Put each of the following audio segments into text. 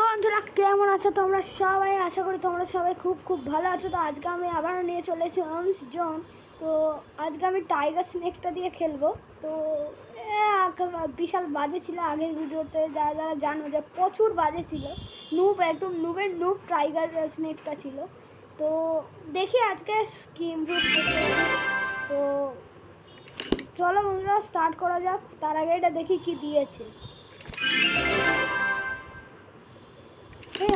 বন্ধুরা কেমন আছো তোমরা সবাই? আশা করি তোমরা সবাই খুব খুব ভালো আছো। তো আজকে আমি আবারও নিয়ে চলেছি অনস জোন। তো আজকে আমি টাইগার স্নেকটা দিয়ে খেলবো। তো বিশাল বাজে ছিল আগের ভিডিওতে, যারা যারা জানো যে প্রচুর বাজে ছিল। একদম নুব টাইগার স্নেকটা ছিল। তো দেখি আজকে কি ইমপ্রুভ করতে। তো চলো বন্ধুরা স্টার্ট করা যাক। তার আগে এটা দেখি কি দিয়েছে।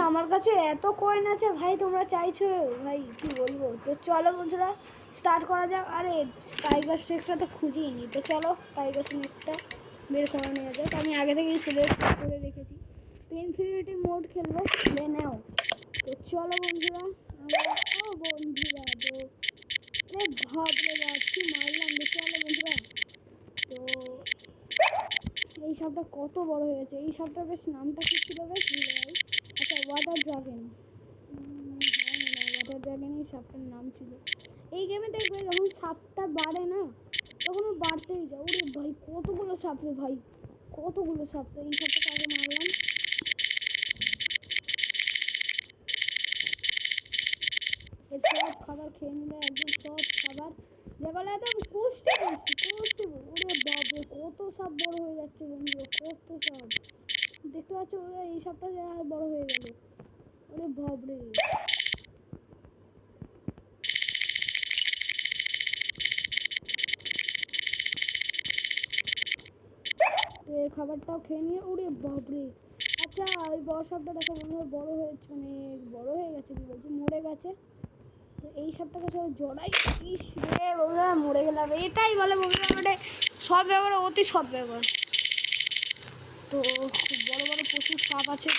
আমার কাছে এত কয়েন আছে ভাই, তোমরা চাইছো ভাই কি বলবো। তো চলো বন্ধুরা স্টার্ট করা যাক। আরে টাইগার স্নেকটা তো খুঁজেই নি। তো চলো টাইগার স্নেকটা বের করে নেওয়া যাক। আমি আগে থেকেই সিলেক্ট করে রেখেছি। তো ইনফিনিটি মোড খেলবো, নাও। তো চলো বন্ধুরা বন্ধুরা তো ভাবলে ভাবছি মারলাম। তো চলো বন্ধুরা, তো এই সাপটা কত বড় হয়েছে। এই সাপটা বেশ নামটা কি ছিল বেশ ভুলে যাই। আচ্ছা ওয়াটার ড্রাগন, ওয়াটার ড্রাগন এই সাপটার নাম ছিল। এই গেমে দেখবে যখন সাপটা বাড়ে না তখন ও বাড়তেই যায়। ওরে ভাই কতগুলো সাপ রে ভাই, কতগুলো সাপ। তো এই সাপটাকে আগে মারলাম। এর সব খাবার খেয়ে নিলে একদম সব খাবার যেগুলো একদম পুষ্টি ওরে বাবরে কত সাপ বড় হয়ে যাচ্ছে বন্ধু, কত সাপ দেখতে পাচ্ছ। এই সাপটা আর বড় হয়ে গেল। ওরে বাবরে তো এর খাবারটাও খেয়ে নিয়ে ওরে বাবরে। আচ্ছা ওই বড় সাপটা দেখো মনে হয় বড় হয়েছে, মানে বড় হয়ে গেছে, কি বলছি মরে গেছে। তো এই সাপটাকে সব জড়াই। ইস রে বন্ধুরা মরে গেলাম। এটাই বলে বন্ধুরা মানে সৎ ব্যবহার, অতি সৎ ব্যবহার। তো খুব বড় বড় প্রচুর সাপ আছে।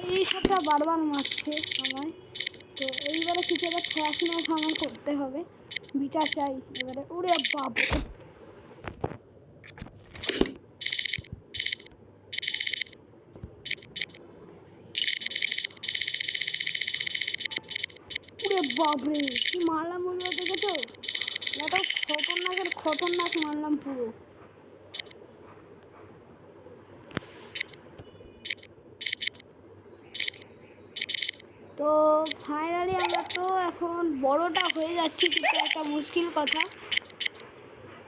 এই সাপটা বারবার মারছে আমায়। তো এইবারে কিছু একটা খেলাধুলা আমার করতে হবে, বিচার চাই এবারে। ওরে বাবা ওরে বাবরে কি মারলাম বন্ধুরা, দেখেছো? এটা খতরনাক মারলাম পুরো। তো ফাইনালি আমরা তো এখন বড়টা হয়ে যাচ্ছি, কিন্তু একটা মুশকিল কথা,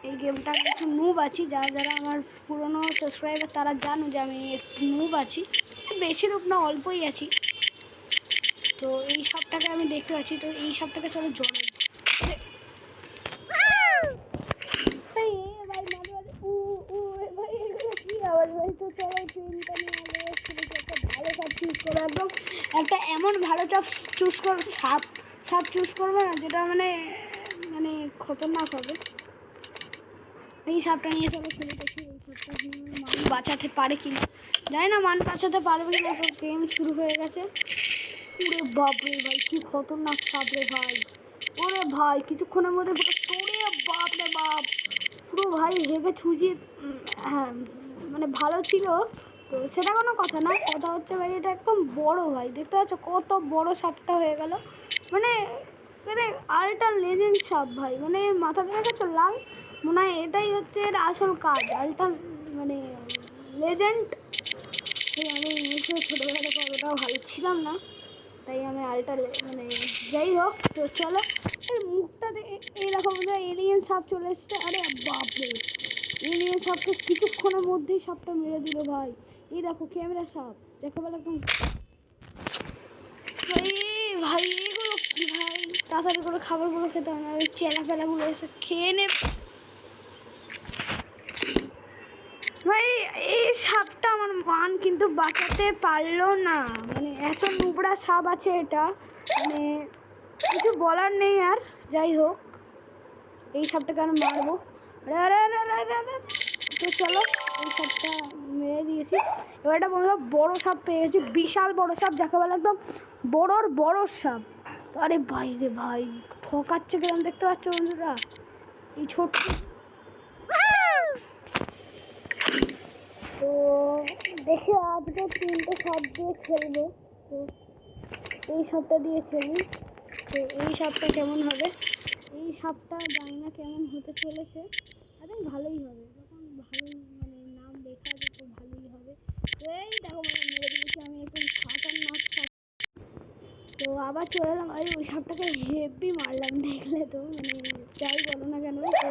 এই গেমটা একটু নুব আছি। যারা যারা আমার পুরনো সাবস্ক্রাইবার তারা জানো যে আমি একটু নুব আছি, বেশি রূপ না অল্পই আছি। তো এই সাপটাকে আমি দেখতে পাচ্ছি। তো এই সাপটাকে চলো জড়াই। ভাই কি আওয়াজ ভাই। তো চলো ট্রেনটা নিয়ে একটা ভালো সাপ চুজ করো, একদম একটা এমন ভালো সাপ চুজ করো, সাপ চুজ করবো না যেটা মানে মানে খতরনাক হবে। এই সাপটা নিয়ে চলো খেলে দেখি এই সাপটা মান বাঁচাতে পারে কিনা। জানি না মান বাঁচাতে পারবে কিনা। তো গেম শুরু হয়ে গেছে। ওরে বাপরে ভাই কি খতরনাক সাপ রে ভাই। ওরে ভাই কিছুক্ষণের মধ্যে ওরে বাপরে বাপ পুরো ভাই হেগে ছুঁচিয়ে। হ্যাঁ মানে ভালো ছিল। তো সেটা কোনো কথা না, কথা হচ্ছে ভাই এটা একদম বড় ভাই, দেখতে পাচ্ছ কত বড় সাপটা হয়ে গেল। মানে মানে আল্ট্রা লেজেন্ড সাপ ভাই, মানে মাথাটা দেখেছো লাল, মনে হয় এটাই হচ্ছে এর আসল কাজ, আল্ট্রা মানে লেজেন্ড। আমি ছোটোবেলাতে অতটাও ভালো ছিলাম না, তাই আমি আল্ট্রা মানে যাই হোক। তো চলো এর মুখটাতে এইরকম এলিয়েন সাপ চলে এসছে। আরে বাপরে এলিয়েন সাপকে কিছুক্ষণের মধ্যেই সাপটা মেরে দিল ভাই। এই দেখো ক্যামেরা সাপ যাকে বলে একদম ভাই। ভাই এগুলো কি ভাই, তাড়াতাড়ি করে খাবারগুলো খেতে হয় না, ওই চেলা ফেলাগুলো এসে খেয়ে নে ভাই। এই সাপটা আমার মান কিন্তু বাঁচাতে পারলো না, মানে এত নোংরা সাপ আছে এটা, মানে কিছু বলার নেই আর। যাই হোক এই সাপটাকে আমি মারবো। তো চলো এই সাপটা মেরে দিয়েছি। এবার একটা বড় সাপ পেয়ে গেছি, বিশাল বড় সাপ যাকে বলে একদম বড় সাপ। তো আরে ভাই রে ভাই ঠকাচ্ছে কেমন দেখতে পাচ্ছ বন্ধুরা এই ছোট্ট। তো দেখে আজকে 3টে সাপ দিয়ে খেলবো। তো এই সাপটা দিয়ে খেলি। তো এই সাপটা কেমন হবে, এই সাপটা জানি না কেমন হতে চলেছে। আরে ভালোই হবে, যখন ভালোই মানে নাম লেখা আছে তো ভালোই হবে। তো এই দেখো মানে মেরে দিয়েছি আবার চলে এলাম। আরে ওই সাপটাকে হেভি মারলাম, দেখলে তো, মানে যাই বলো না কেন। তো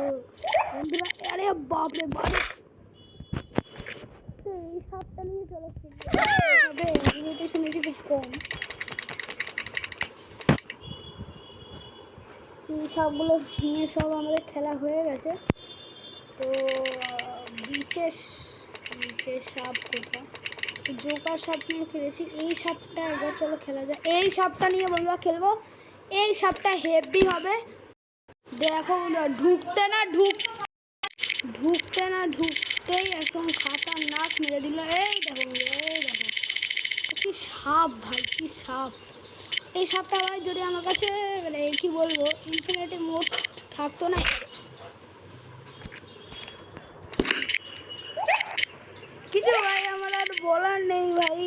বন্ধুরা, আরে বাপরে বাপ, তো এই সাপটা নিয়ে চলে তবে শুনেছি খুব কম। এই সাপগুলো নিয়ে সব আমাদের খেলা হয়ে গেছে। তো বিচের সাপ কোথায়, জোকার সাপ নিয়ে খেলেছি। এই সাপটা একবার চলো খেলা যায়, এই সাপটা নিয়ে বন্ধুরা খেলবো। এই সাপটা হেভি হবে। দেখো বন্ধুরা, ঢুকতেই একদম খাতারনাক মেরে দিল। এই দেখো বন্ধুরা, এই দেখো কি সাপ ভাই, কি সাপ। এই সাপটা ভাই যদি আমার কাছে মানে কি বলবো ইনফিনিটি মোড থাকতো না, কিছু ভাই আমার আর বলার নেই ভাই।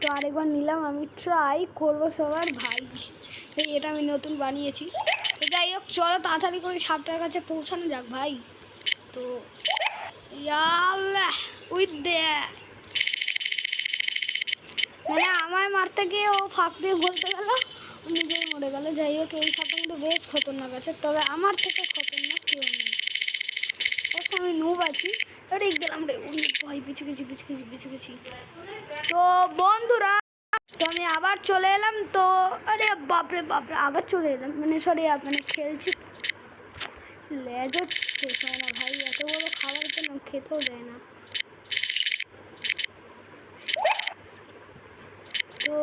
তো আরেকবার নিলাম, আমি ট্রাই করবো সবার ভাই। এটা আমি নতুন বানিয়েছি। তো যাই হোক, চলো তাড়াতাড়ি করে সাপটার কাছে পৌঁছানো যাক ভাই। তো মানে আমায় মারতে গিয়ে ও ফাঁক দিয়ে বলতে গেল, ও নিজেই মরে গেল। যাই হোক, এই সাপটা কিন্তু বেশ খতরনাক আছে, তবে আমার থেকে খতরনাক কেউ নেই। অবশ্য আমি নুব আছি। রেখ গেলাম রে, ভাই পিছু গেছি। তো বন্ধুরা, তো আমি আবার চলে এলাম। তো আরে বাপরে আবার চলে এলাম, মানে সরি মানে খেলছি। লেজও শেষ হয় না ভাই, এত বড় খাবার জন্য খেতেও দেয় না। তো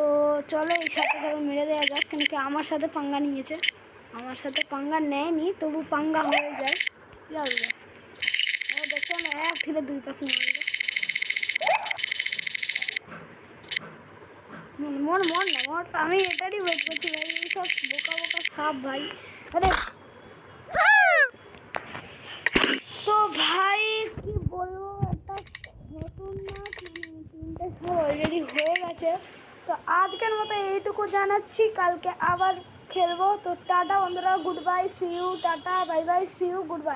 চলো এই সাপটাকে মেরে দেওয়া যাক, কিন্তু আমার সাথে পাঙ্গা নিয়েছে। আমার সাথে পাঙ্গা নেয়নি, তবু পাঙ্গা হয়ে যায়। দেখো না, এক ঢিলে দুই পাখি মারলো। মর আমি এটারই ওয়েট করছি ভাই, এইসব বোকা সাপ ভাই। আরে তো ভাই কি বলবো, একটা নতুন না তিনটে শো অলরেডি হয়ে গেছে। তো আজকের মতো এইটুকু জানাচ্ছি, কালকে আবার খেলবো। তো টাটা বন্ধুরা, good bye, see you, tata bye bye, see you, good by.